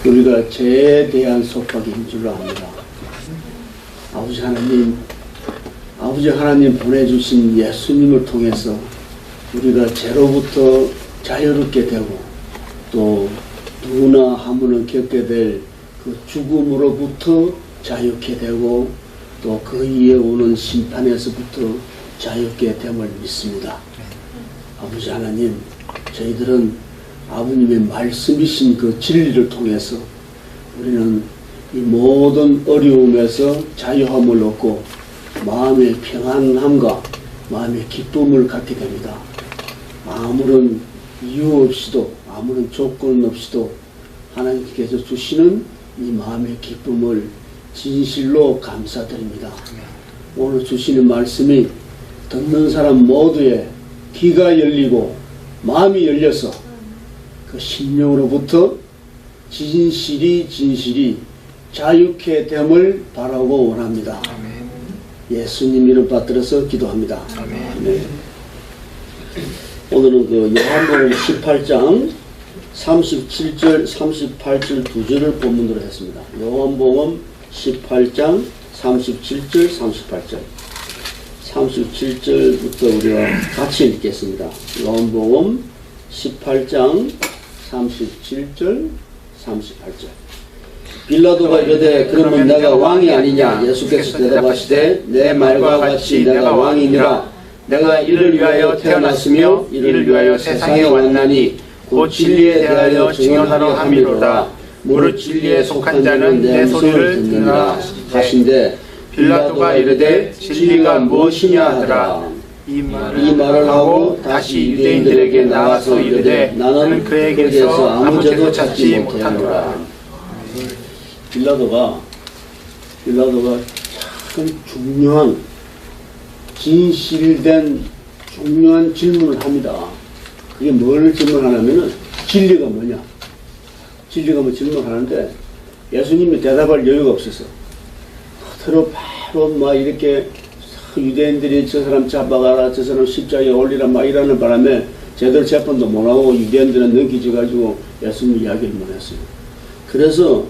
우리가 죄에 대한 속박인 줄로 압니다. 아버지 하나님 보내주신 예수님을 통해서 우리가 죄로부터 자유롭게 되고 또 누구나 한 번은 겪게 될 그 죽음으로부터 자유케 되고 또 그 이에 오는 심판에서부터 자유케 됨을 믿습니다. 아버지 하나님, 저희들은 아버님의 말씀이신 그 진리를 통해서 우리는 이 모든 어려움에서 자유함을 얻고 마음의 평안함과 마음의 기쁨을 갖게 됩니다. 아무런 이유 없이도 아무런 조건 없이도 하나님께서 주시는 이 마음의 기쁨을 진실로 감사드립니다. 오늘 주시는 말씀이 듣는 사람 모두의 귀가 열리고 마음이 열려서 그 심령으로부터 진실이 자유케 됨을 바라고 원합니다. 아멘. 예수님 이름 받들어서 기도합니다. 아멘. 네. 오늘은 그 요한복음 18장 37절 38절 두 절을 본문으로 했습니다. 요한복음 18장 37절 38절 37절부터 우리가 같이 읽겠습니다. 요한복음 18장 37절 38절. 빌라도가 이르되 그러면 내가 왕이 아니냐? 예수께서 대답하시되 내 말과 같이 내가 왕이니라. 내가 이를 위하여 태어났으며 이를 위하여 세상에 왔나니 곧 진리에 대하여 증언하러 함이로다. 무릇 진리에 속한 자는 내 소리를 듣느니라 하신대 빌라도가 이르되 진리가 무엇이냐 하더라. 이 말을 하고 다시 유대인들에게 나와서 이르되 나는 그에게서 아무 죄도 찾지 못하노라. 빌라도가 참 중요한 진실된 중요한 질문을 합니다. 그게 뭘 질문하냐면은 진리가 뭐냐? 진리가 뭐 질문하는데 예수님이 대답할 여유가 없어서 서로 바로 막 이렇게 유대인들이 저 사람 잡아가라, 저 사람 십자가에 올리라 막 이러는 바람에 제대로 재판도 못하고 유대인들은 넘기져가지고 예수님 이야기를 못했어요. 그래서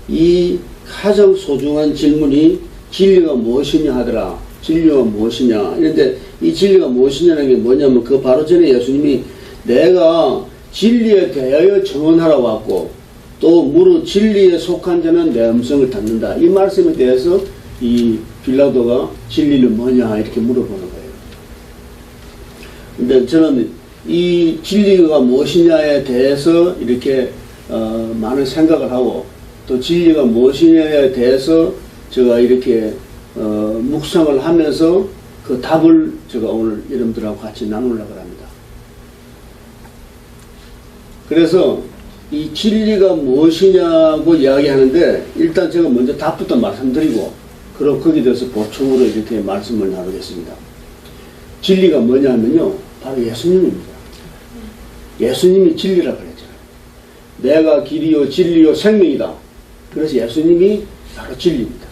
이 가장 소중한 질문이 진리가 무엇이냐 하더라. 진리가 무엇이냐. 그런데 이 진리가 무엇이냐는 게 뭐냐면 그 바로 전에 예수님이 내가 진리에 대하여 증언하러 왔고 또 무릇 진리에 속한 자는 내 음성을 듣는다. 이 말씀에 대해서 이 빌라도가 진리는 뭐냐 이렇게 물어보는 거예요. 근데 저는 이 진리가 무엇이냐에 대해서 이렇게 많은 생각을 하고 또 진리가 무엇이냐에 대해서 제가 이렇게 묵상을 하면서 그 답을 제가 오늘 여러분들하고 같이 나누려고 합니다. 그래서 이 진리가 무엇이냐고 이야기하는데 일단 제가 먼저 답부터 말씀드리고 그럼 거기에 대해서 보충으로 이렇게 말씀을 나누겠습니다. 진리가 뭐냐면요 바로 예수님입니다. 예수님이 진리라고 그랬잖아요. 내가 길이요 진리요 생명이다. 그래서 예수님이 바로 진리입니다.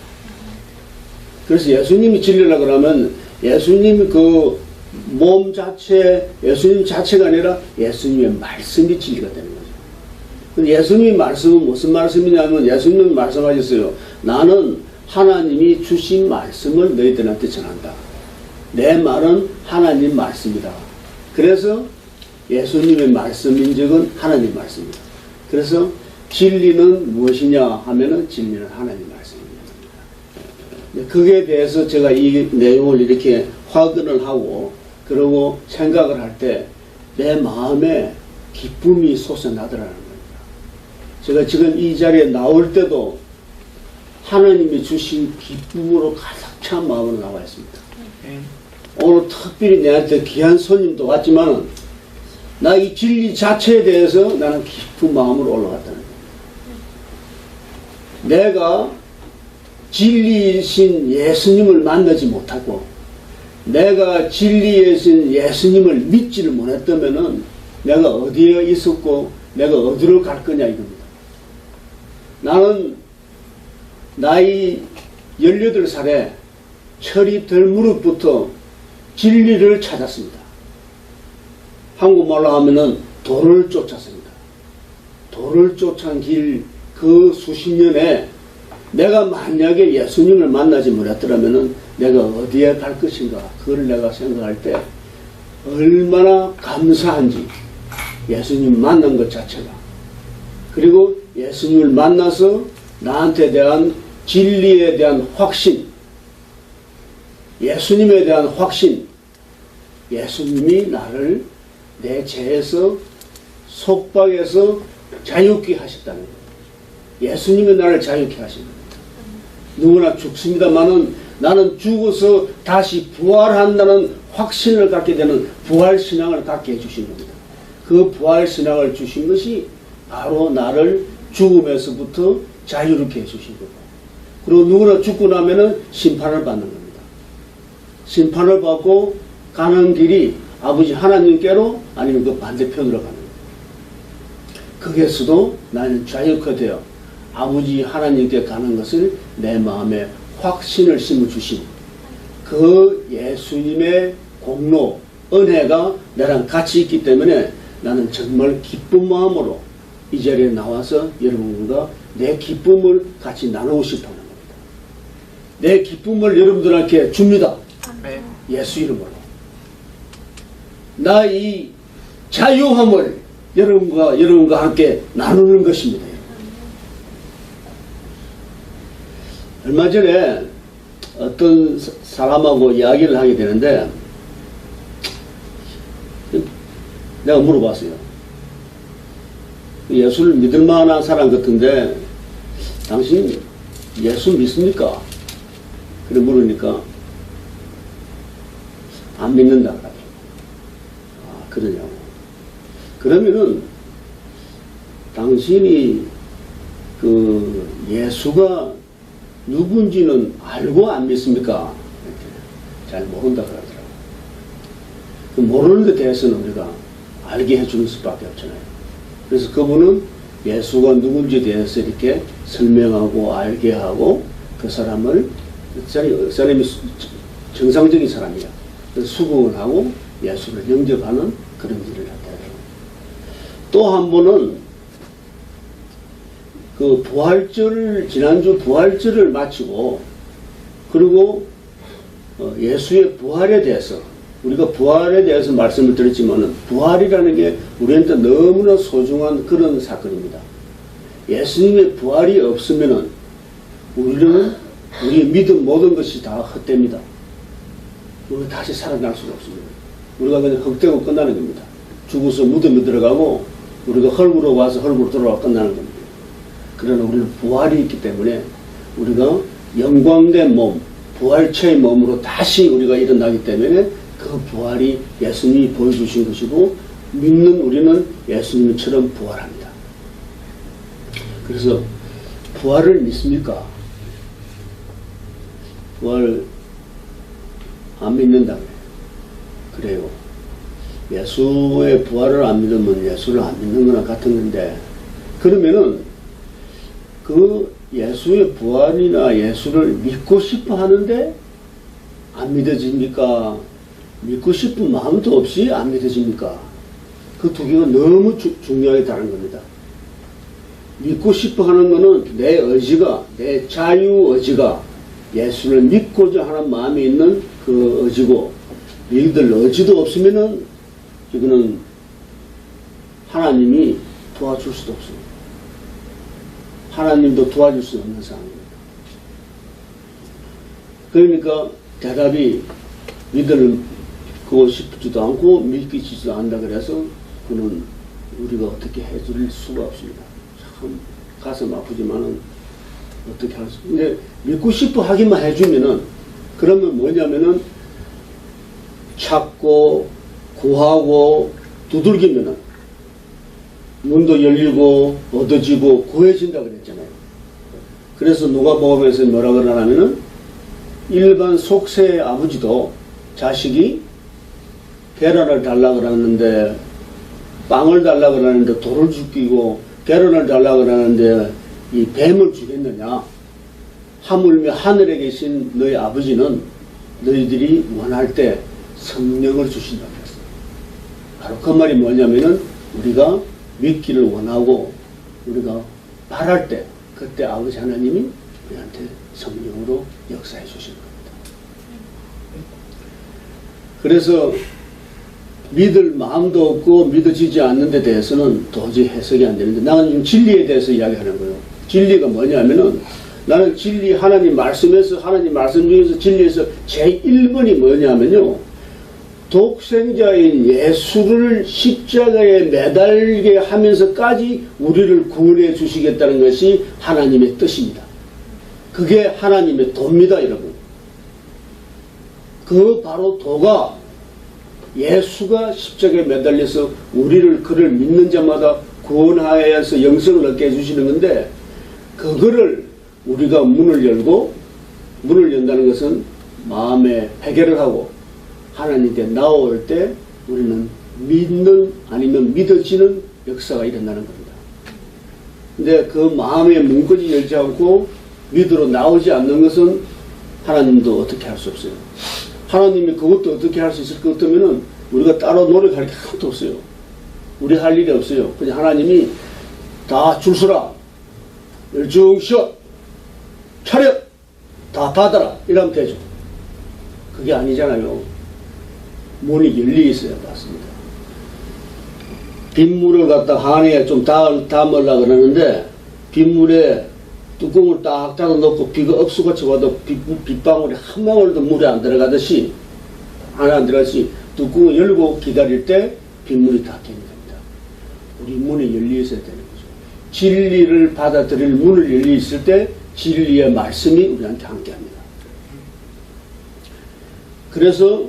그래서 예수님이 진리라고 그러면 예수님이 그 몸 자체, 예수님 자체가 아니라 예수님의 말씀이 진리가 되는 거죠. 근데 예수님의 말씀은 무슨 말씀이냐면 예수님은 말씀하셨어요. 나는 하나님이 주신 말씀을 너희들한테 전한다. 내 말은 하나님 말씀이다. 그래서 예수님의 말씀인 적은 하나님 말씀입니다. 그래서 진리는 무엇이냐 하면은 진리는 하나님 말씀입니다. 그게 대해서 제가 이 내용을 이렇게 확인을 하고 그러고 생각을 할 때 내 마음에 기쁨이 솟아나더라는 겁니다. 제가 지금 이 자리에 나올 때도 하나님이 주신 기쁨으로 가득 찬 마음으로 나와 있습니다. 오늘 특별히 내한테 귀한 손님도 왔지만 나 이 진리 자체에 대해서 나는 기쁜 마음으로 올라갔다는 겁니다. 내가 진리이신 예수님을 만나지 못하고 내가 진리이신 예수님을 믿지를 못했다면은 내가 어디에 있었고 내가 어디로 갈 거냐 이겁니다. 나는 나이 18살에 철이 들 무렵부터 진리를 찾았습니다. 한국말로 하면은 도를 쫓았습니다. 도를 쫓은 길 그 수십 년에 내가 만약에 예수님을 만나지 못했더라면 내가 어디에 갈 것인가, 그걸 내가 생각할 때 얼마나 감사한지, 예수님 만난 것 자체가. 그리고 예수님을 만나서 나한테 대한 진리에 대한 확신, 예수님에 대한 확신, 예수님이 나를 내 죄에서, 속박에서 자유케 하셨다는 거예요. 예수님이 나를 자유케 하신 겁니다. 누구나 죽습니다만은 나는 죽어서 다시 부활한다는 확신을 갖게 되는 부활신앙을 갖게 해주신 겁니다. 그 부활신앙을 주신 것이 바로 나를 죽음에서부터 자유롭게 해주신 거고, 그리고 누구나 죽고 나면은 심판을 받는 겁니다. 심판을 받고 가는 길이 아버지 하나님께로 아니면 그 반대편으로 가는 겁니다. 거기에서도 나는 자유케 되어 아버지 하나님께 가는 것을 내 마음에 확신을 심어주신 그 예수님의 공로, 은혜가 나랑 같이 있기 때문에 나는 정말 기쁜 마음으로 이 자리에 나와서 여러분과 내 기쁨을 같이 나누고 싶어 하는 겁니다. 내 기쁨을 여러분들한테 줍니다. 예수 이름으로. 나 이 자유함을 여러분과 함께 나누는 것입니다. 얼마 전에 어떤 사람하고 이야기를 하게 되는데 내가 물어봤어요. 예수를 믿을 만한 사람 같은데 당신 예수 믿습니까? 그래 물으니까 안 믿는다 그러더라고요. 아, 그러냐고. 그러면은 당신이 그 예수가 누군지는 알고 안 믿습니까? 이렇게 잘 모른다 그러더라고요. 그 모르는 데 대해서는 우리가 알게 해주는 수밖에 없잖아요. 그래서 그분은 예수가 누군지에 대해서 이렇게 설명하고 알게 하고 그 사람을, 그 사람이 정상적인 사람이야. 그래서 수긍을 하고 예수를 영접하는 그런 일을 하더라고요. 또 한 번은 그 지난주 부활절을 마치고, 그리고 예수의 부활에 대해서, 우리가 부활에 대해서 말씀을 드렸지만은, 부활이라는 게 우리한테 너무나 소중한 그런 사건입니다. 예수님의 부활이 없으면은, 우리의 믿음 모든 것이 다 헛됩니다. 우리가 다시 살아날 수가 없습니다. 우리가 그냥 헛되고 끝나는 겁니다. 죽어서 무덤에 들어가고, 우리가 헐구로 와서 헐구로 돌아와 끝나는 겁니다. 그러나 우리는 부활이 있기 때문에 우리가 영광된 몸, 부활체의 몸으로 다시 우리가 일어나기 때문에 그 부활이 예수님이 보여주신 것이고, 믿는 우리는 예수님처럼 부활합니다. 그래서 부활을 믿습니까? 부활 안 믿는다고요. 그래요. 예수의 부활을 안 믿으면 예수를 안 믿는 거나 같은 건데, 그러면은 그 예수의 부활이나 예수를 믿고 싶어 하는데 안 믿어집니까? 믿고 싶은 마음도 없이 안 믿어집니까? 그 두 개가 너무 중요하게 다른 겁니다. 믿고 싶어 하는 거는 내 의지가, 내 자유 의지가 예수를 믿고자 하는 마음이 있는 그 의지고, 너희들 의지도 없으면은 이거는 하나님이 도와줄 수도 없습니다. 하나님도 도와줄 수 없는 상황입니다. 그러니까 대답이 믿고 싶지도 않고 믿기지도 않는다 그래서 그는 우리가 어떻게 해줄 수가 없습니다. 참 가슴 아프지만은 어떻게 할 수. 근데 믿고 싶어 하기만 해주면은, 그러면 뭐냐면은 찾고 구하고 두들기면은 문도 열리고 얻어지고 구해진다 그랬잖아요. 그래서 누가복음에서 뭐라 그러냐면은 일반 속세의 아버지도 자식이 계란을 달라고 그러는데, 빵을 달라고 그러는데 돌을 죽이고, 계란을 달라고 그러는데 이 뱀을 주겠느냐? 하물며 하늘에 계신 너희 아버지는 너희들이 원할 때 성령을 주신다고 했어요. 바로 그 말이 뭐냐면은 우리가 믿기를 원하고 우리가 바랄 때 그때 아버지 하나님이 우리한테 성령으로 역사해 주시는 겁니다. 그래서 믿을 마음도 없고 믿어지지 않는 데 대해서는 도저히 해석이 안 되는데, 나는 지금 진리에 대해서 이야기하는 거예요. 진리가 뭐냐면은, 나는 진리, 하나님 말씀에서, 하나님 말씀 중에서 진리에서 제1번이 뭐냐면요, 독생자인 예수를 십자가에 매달게 하면서까지 우리를 구원해 주시겠다는 것이 하나님의 뜻입니다. 그게 하나님의 도입니다, 여러분. 그 바로 도가 예수가 십자가에 매달려서 우리를 그를 믿는 자마다 구원하여서 영생을 얻게 해주시는 건데, 그거를 우리가 문을 열고, 문을 연다는 것은 마음에 해결을 하고 하나님께 나올 때 우리는 믿는, 아니면 믿어지는 역사가 일어나는 겁니다. 근데 그 마음의 문까지 열지 않고 믿으러 나오지 않는 것은 하나님도 어떻게 할 수 없어요. 하나님이 그것도 어떻게 할 수 있을 것 같으면은 우리가 따로 노력할 게 하나도 없어요. 우리 할 일이 없어요. 그냥 하나님이 다 줄 서라, 열중 쉬어, 차렷, 다 받아라, 이러면 되죠. 그게 아니잖아요. 문이 열리 있어야 맞습니다. 빗물을 갖다 한에 좀 담으려고 그러는데, 빗물에 뚜껑을 딱 닫아놓고 비가 억수같이 와도 빗방울이 한 방울도 물에 안 들어가듯이, 안에 안 들어가듯이 뚜껑을 열고 기다릴 때 빗물이 닫히는 겁니다. 우리 문이 열려 있어야 되는 거죠. 진리를 받아들일 문을 열려 있을 때 진리의 말씀이 우리한테 함께합니다. 그래서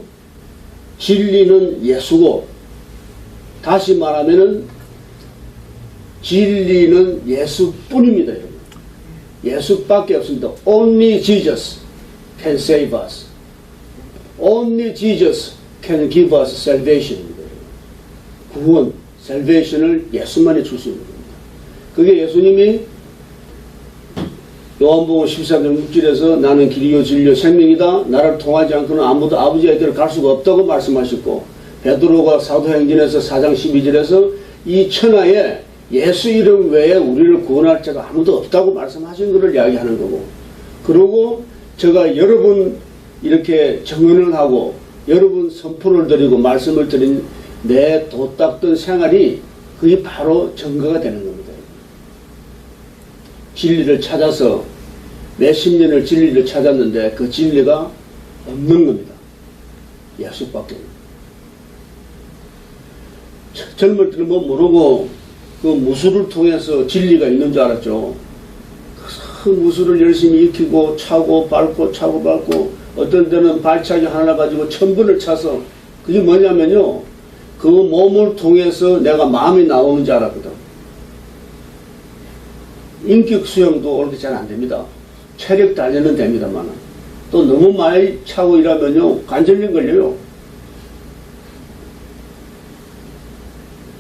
진리는 예수고, 다시 말하면은 진리는 예수뿐입니다, 여러분. 예수밖에 없습니다. Only Jesus can save us. Only Jesus can give us salvation입니다. 구원, salvation을 예수만이 줄 수 있는 겁니다. 그게 예수님이 요한복음 14장 6절에서 나는 길이요 진리요 생명이다. 나를 통하지 않고는 아무도 아버지에게로 갈 수가 없다고 말씀하셨고, 베드로가 사도행전에서 4장 12절에서 이 천하에 예수 이름 외에 우리를 구원할 자가 아무도 없다고 말씀하신 것을 이야기하는 거고, 그리고 제가 여러분 이렇게 증언을 하고 여러분 선포를 드리고 말씀을 드린 내 도 닦던 생활이 그게 바로 증거가 되는 겁니다. 진리를 찾아서 몇십 년을 진리를 찾았는데 그 진리가 없는 겁니다. 예수밖에. 젊을 때는 뭐 모르고 그 무술을 통해서 진리가 있는 줄 알았죠. 그 무술을 열심히 익히고 차고 밟고 차고 밟고, 어떤 때는 발차기 하나 가지고 1000번을 차서, 그게 뭐냐면요, 그 몸을 통해서 내가 마음이 나오는 줄 알았거든. 인격 수영도 그렇게 잘 안 됩니다. 체력 단련은 됩니다만, 또 너무 많이 차고 이러면요 관절염 걸려요.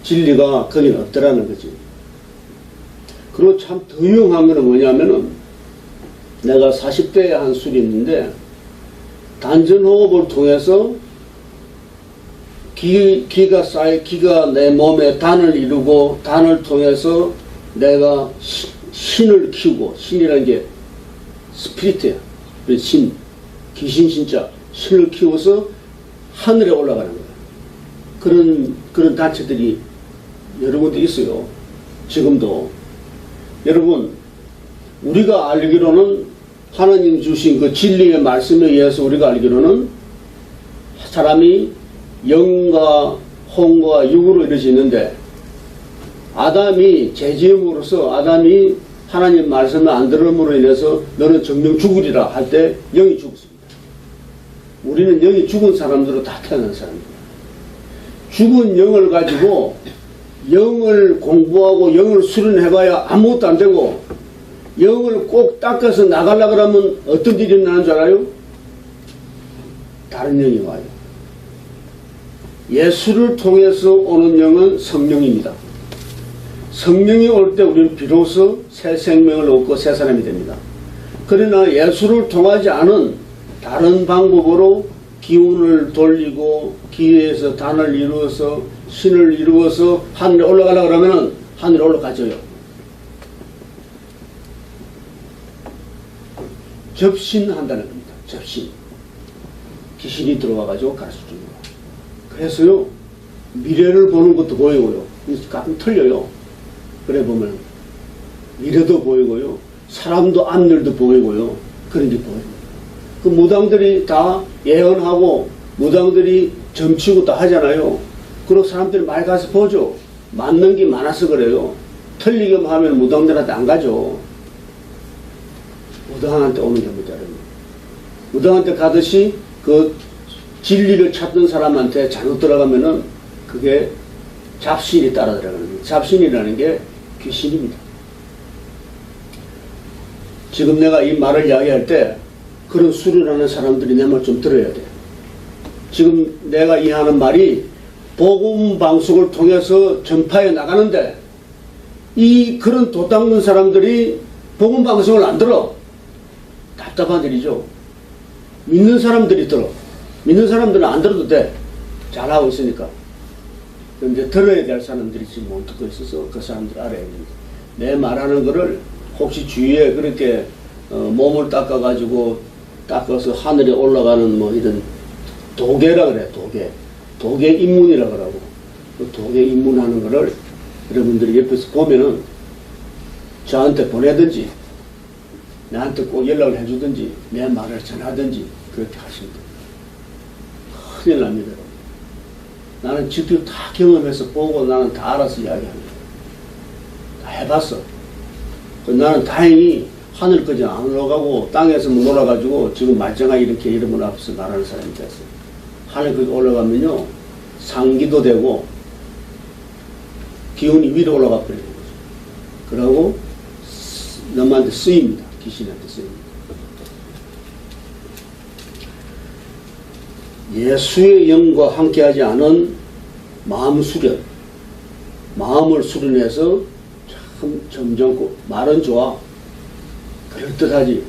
진리가 거긴 없더라는 거지. 그리고 참 더 유용한 거는 뭐냐면은, 내가 40대에 한 술이 있는데 단전호흡을 통해서 기가 쌓여, 기가 내 몸에 단을 이루고, 단을 통해서 내가 신을 키우고, 신이라는 게 스피리트야. 신, 귀신 신자, 신을 키워서 하늘에 올라가는 거야. 그런 단체들이 여러 군데 있어요. 지금도. 여러분, 우리가 알기로는 하나님 주신 그 진리의 말씀에 의해서 우리가 알기로는 사람이 영과 혼과 육으로 이루어지는데, 아담이 죄지음으로써 아담이 하나님 말씀을 안 들음으로 인해서 너는 정령 죽으리라 할 때 영이 죽었습니다. 우리는 영이 죽은 사람들로 다 태어난 사람입니다. 죽은 영을 가지고 영을 공부하고 영을 수련해봐야 아무것도 안 되고, 영을 꼭 닦아서 나가려고 하면 어떤 일이 나는 줄 알아요? 다른 영이 와요. 예수를 통해서 오는 영은 성령입니다. 성령이 올 때 우리는 비로소 새 생명을 얻고 새 사람이 됩니다. 그러나 예수를 통하지 않은 다른 방법으로 기운을 돌리고 기에서 단을 이루어서 신을 이루어서 하늘에 올라가려고 하면 하늘에 올라가져요. 접신한다는 겁니다. 접신. 귀신이 들어와가지고 가르쳐주는 거예요. 그래서요, 미래를 보는 것도 보이고요. 가끔 틀려요. 그래 보면 미래도 보이고요. 사람도 앞일도 보이고요. 그런 게 보여요. 그 무당들이 다 예언하고 무당들이 점치고 다 하잖아요. 그리고 사람들이 많이 가서 보죠. 맞는 게 많아서 그래요. 틀리기만 하면 무당들한테 안 가죠. 무당한테 오는 겁니다. 무당한테 가듯이 그 진리를 찾던 사람한테 잘못 들어가면은 그게 잡신이 따라 들어가는 거예요. 잡신이라는 게 귀신입니다. 지금 내가 이 말을 이야기할 때 그런 수련하는 사람들이 내 말 좀 들어야 돼. 지금 내가 이 하는 말이 복음 방송을 통해서 전파해 나가는데 이 그런 도 닦는 사람들이 복음 방송을 안 들어. 답답한 일이죠. 믿는 사람들이 들어. 믿는 사람들은 안 들어도 돼. 잘하고 있으니까. 그런데 들어야 될 사람들이 지금 못 듣고 있어서 그 사람들 알아야 됩니다. 내 말하는 거를 혹시 주위에 그렇게 몸을 닦아가지고 닦아서 하늘에 올라가는 뭐 이런 도계라 그래. 도계 입문이라 그러고 그 도계 입문하는 거를 여러분들이 옆에서 보면은 저한테 보내든지 나한테 꼭 연락을 해주든지 내 말을 전하든지 그렇게 하시면 됩니다. 큰일 납니다. 나는 직접 다 경험해서 보고 나는 다 알아서 이야기합니다. 다 해봤어. 나는 다행히 하늘까지 안 올라가고 땅에서만 놀아가지고 지금 말짱하게 이렇게 이름을 앞에서 말하는 사람이 됐어요. 하늘까지 올라가면요 상기도 되고 기운이 위로 올라가 버리는 거죠. 그러고 너한테 쓰입니다. 귀신한테 쓰입니다. 예수의 영과 함께하지 않은 마음 수련, 마음을 수련해서 참 점잖고 말은 좋아. 그럴듯하지.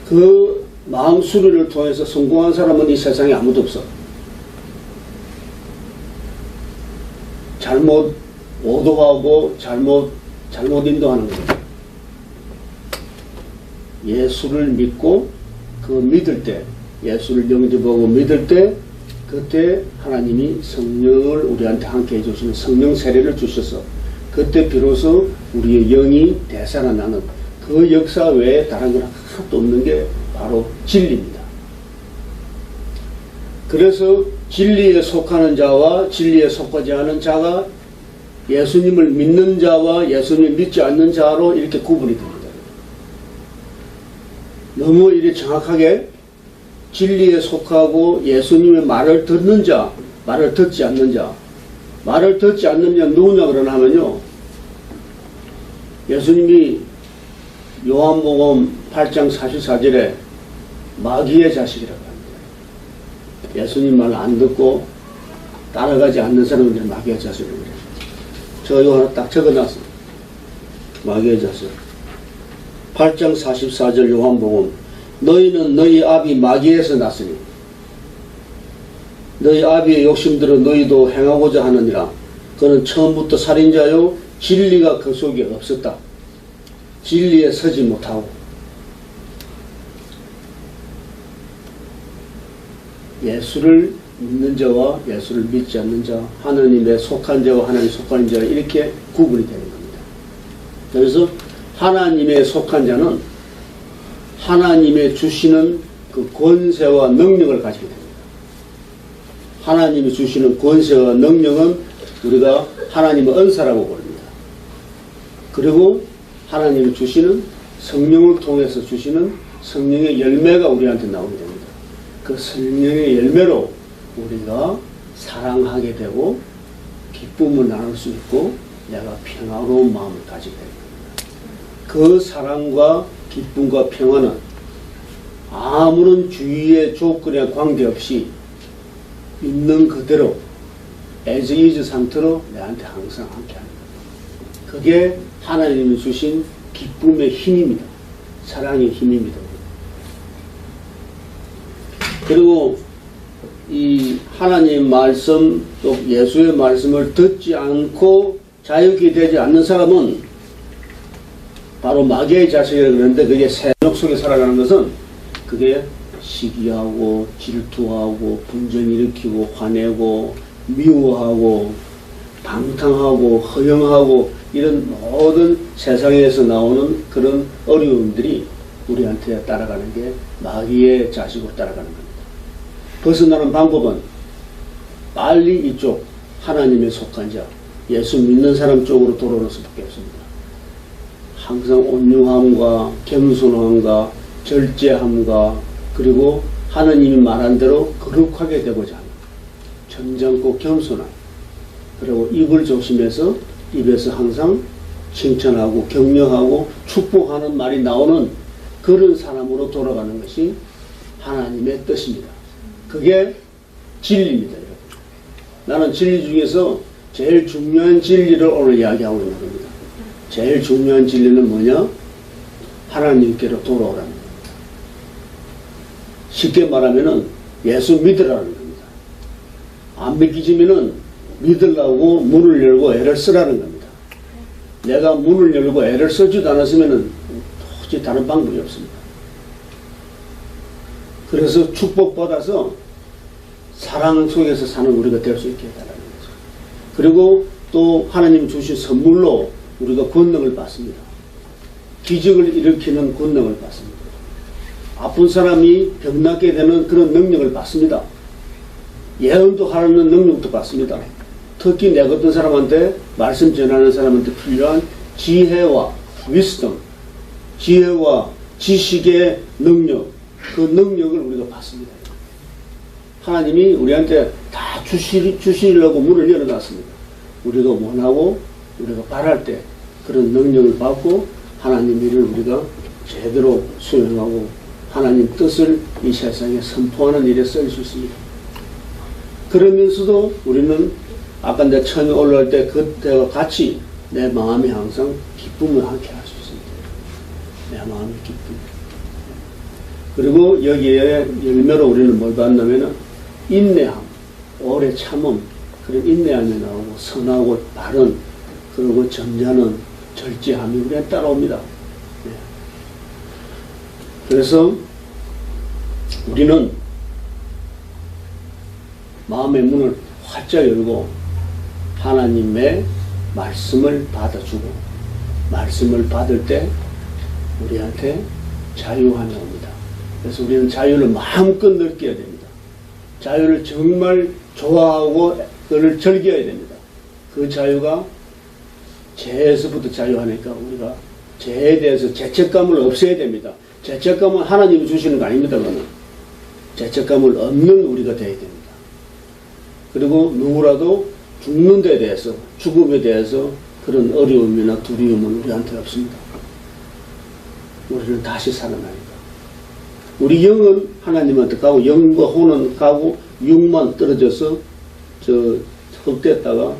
그 마음 수련을 통해서 성공한 사람은 이 세상에 아무도 없어. 잘못 오도하고 잘못 인도하는 거예요. 예수를 믿고 그 믿을 때 예수를 영접하고 믿을 때 그때 하나님이 성령을 우리한테 함께 해주시는 성령 세례를 주셔서 그때 비로소 우리의 영이 되살아나는 그 역사 외에 다른 건 하나도 없는 게 바로 진리입니다. 그래서 진리에 속하는 자와 진리에 속하지 않은 자가 예수님을 믿는 자와 예수님을 믿지 않는 자로 이렇게 구분이 됩니다. 너무 이렇게 정확하게 진리에 속하고 예수님의 말을 듣는 자, 말을 듣지 않는 자, 말을 듣지 않는 자 누구냐 그러냐면요. 예수님이 요한복음 8장 44절에 마귀의 자식이라고 합니다. 예수님 말 안 듣고 따라가지 않는 사람들은 마귀의 자식이라고 그래요. 저 이거 하나 딱 적어놨어. 마귀의 자식. 8장 44절 요한복음. 너희는 너희 아비 마귀에서 났으니 너희 아비의 욕심대로 너희도 행하고자 하느니라. 그는 처음부터 살인자요 진리가 그 속에 없었다. 진리에 서지 못하고 예수를 믿는 자와 예수를 믿지 않는 자, 하나님에 속한 자와 하나님에 속한 자 이렇게 구분이 되는 겁니다. 그래서 하나님에 속한 자는 하나님의 주시는 그 권세와 능력을 가지게 됩니다. 하나님이 주시는 권세와 능력은 우리가 하나님의 은사라고 부릅니다. 그리고 하나님이 주시는 성령을 통해서 주시는 성령의 열매가 우리한테 나오게 됩니다. 그 성령의 열매로 우리가 사랑하게 되고 기쁨을 나눌 수 있고 내가 평화로운 마음을 가지게 됩니다. 그 사랑과 기쁨과 평화는 아무런 주위의 조건에 관계없이 있는 그대로 as is 상태로 내한테 항상 함께합니다. 그게 하나님이 주신 기쁨의 힘입니다. 사랑의 힘입니다. 그리고 이 하나님 말씀 또 예수의 말씀을 듣지 않고 자유케 되지 않는 사람은 바로 마귀의 자식이라고 그러는데, 그게 세력 속에 살아가는 것은 그게 시기하고 질투하고 분쟁 일으키고 화내고 미워하고 방탕하고 허영하고 이런 모든 세상에서 나오는 그런 어려움들이 우리한테 따라가는 게 마귀의 자식으로 따라가는 겁니다. 벗어나는 방법은 빨리 이쪽 하나님의 속한 자, 예수 믿는 사람 쪽으로 돌아오는 수밖에 없습니다. 항상 온유함과 겸손함과 절제함과 그리고 하나님이 말한 대로 거룩하게 되고자 하는 점잖고 겸손한, 그리고 입을 조심해서 입에서 항상 칭찬하고 격려하고 축복하는 말이 나오는 그런 사람으로 돌아가는 것이 하나님의 뜻입니다. 그게 진리입니다, 여러분. 나는 진리 중에서 제일 중요한 진리를 오늘 이야기하고 있는 겁니다. 제일 중요한 진리는 뭐냐? 하나님께로 돌아오라는 겁니다. 쉽게 말하면은 예수 믿으라는 겁니다. 안 믿기지면은 믿으려고 문을 열고 애를 쓰라는 겁니다. 내가 문을 열고 애를 쓰지도 않았으면은 도저히 다른 방법이 없습니다. 그래서 축복받아서 사랑 속에서 사는 우리가 될 수 있게 해달라는 거죠. 그리고 또 하나님 주신 선물로 우리가 권능을 받습니다. 기적을 일으키는 권능을 받습니다. 아픈 사람이 병나게 되는 그런 능력을 받습니다. 예언도 하는 능력도 받습니다. 특히 내 같은 사람한테, 말씀 전하는 사람한테 필요한 지혜와 wisdom, 지혜와 지식의 능력, 그 능력을 우리가 받습니다. 하나님이 우리한테 다 주시려고 문을 열어놨습니다. 우리가 원하고 우리가 바랄 때 그런 능력을 받고 하나님 일을 우리가 제대로 수행하고 하나님 뜻을 이 세상에 선포하는 일에 쓸 수 있습니다. 그러면서도 우리는 아까 내 처음에 올라올 때 그때와 같이 내 마음이 항상 기쁨을 함께 할 수 있습니다. 내 마음의 기쁨. 그리고 여기에 열매로 우리는 뭘 받냐면은 인내함, 오래 참음, 그런 인내함이 나오고 선하고 바른, 그리고 점잖은 절제함이 우리에 따라옵니다. 네. 그래서 우리는 마음의 문을 활짝 열고 하나님의 말씀을 받아주고 말씀을 받을 때 우리한테 자유함이 옵니다. 그래서 우리는 자유를 마음껏 느껴야 됩니다. 자유를 정말 좋아하고 그를 즐겨야 됩니다. 그 자유가 죄에서부터 자유하니까 우리가 죄에 대해서 죄책감을 없애야 됩니다. 죄책감은 하나님이 주시는 거 아닙니다. 그거는 죄책감을 없는 우리가 되어야 됩니다. 그리고 누구라도 죽는 데 대해서, 죽음에 대해서 그런 어려움이나 두려움은 우리한테 없습니다. 우리는 다시 살아나니까. 우리 영은 하나님한테 가고 영과 혼은 가고 육만 떨어져서 저 헛됐다가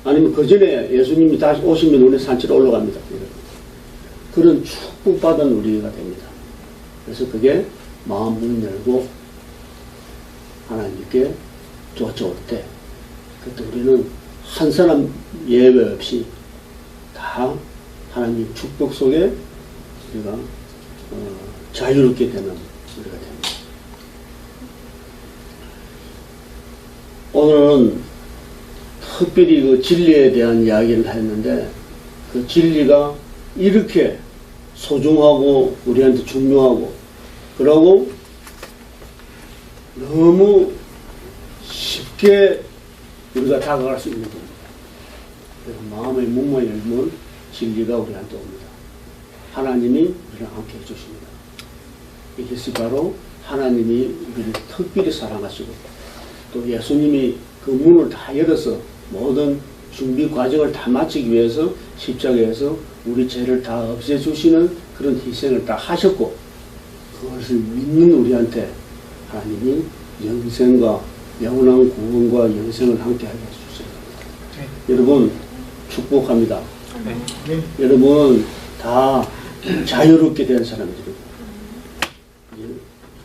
아니면 그 전에 예수님이 다시 오시면 우리 산지로 올라갑니다. 그런 축복받은 우리가 됩니다. 그래서 그게 마음 문 열고 하나님께 쫓아올 때 그때 우리는 한 사람 예외 없이 다 하나님 축복 속에 우리가 자유롭게 되는 우리가 됩니다. 오늘은 특별히 그 진리에 대한 이야기를 했는데 그 진리가 이렇게 소중하고 우리한테 중요하고 그러고 너무 쉽게 우리가 다가갈 수 있는 겁니다. 그래서 마음의 문만 열면 진리가 우리한테 옵니다. 하나님이 우리랑 함께 해주십니다. 이것이 바로 하나님이 우리를 특별히 사랑하시고 또 예수님이 그 문을 다 열어서 모든 준비 과정을 다 마치기 위해서 십자가에서 우리 죄를 다 없애주시는 그런 희생을 다 하셨고 그것을 믿는 우리한테 하나님이 영생과 영원한 구원과 영생을 함께 하게 해주세요. 네. 여러분 축복합니다. 네. 여러분 다 자유롭게 된 사람들이고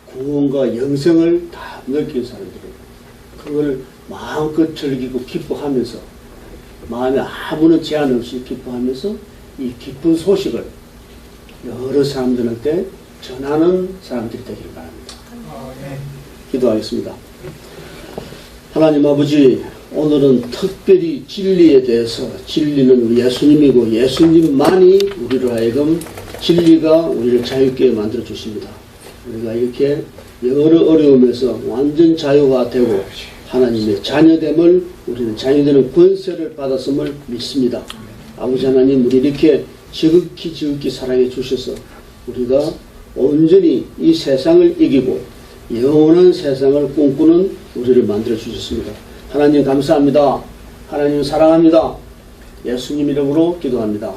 구원과 영생을 다 느낀 사람들이고 그걸 마음껏 즐기고 기뻐하면서 마음에 아무런 제한 없이 기뻐하면서 이 기쁜 소식을 여러 사람들한테 전하는 사람들이 되기를 바랍니다. 기도하겠습니다. 하나님 아버지, 오늘은 특별히 진리에 대해서, 진리는 우리 예수님이고 예수님만이 우리로 하여금 진리가 우리를 자유롭게 만들어 주십니다. 우리가 이렇게 여러 어려움에서 완전 자유가 되고 하나님의 자녀됨을, 우리는 자유되는 권세를 받았음을 믿습니다. 아버지 하나님, 우리 이렇게 지극히 사랑해 주셔서 우리가 온전히 이 세상을 이기고 영원한 세상을 꿈꾸는 우리를 만들어 주셨습니다. 하나님 감사합니다. 하나님 사랑합니다. 예수님 이름으로 기도합니다.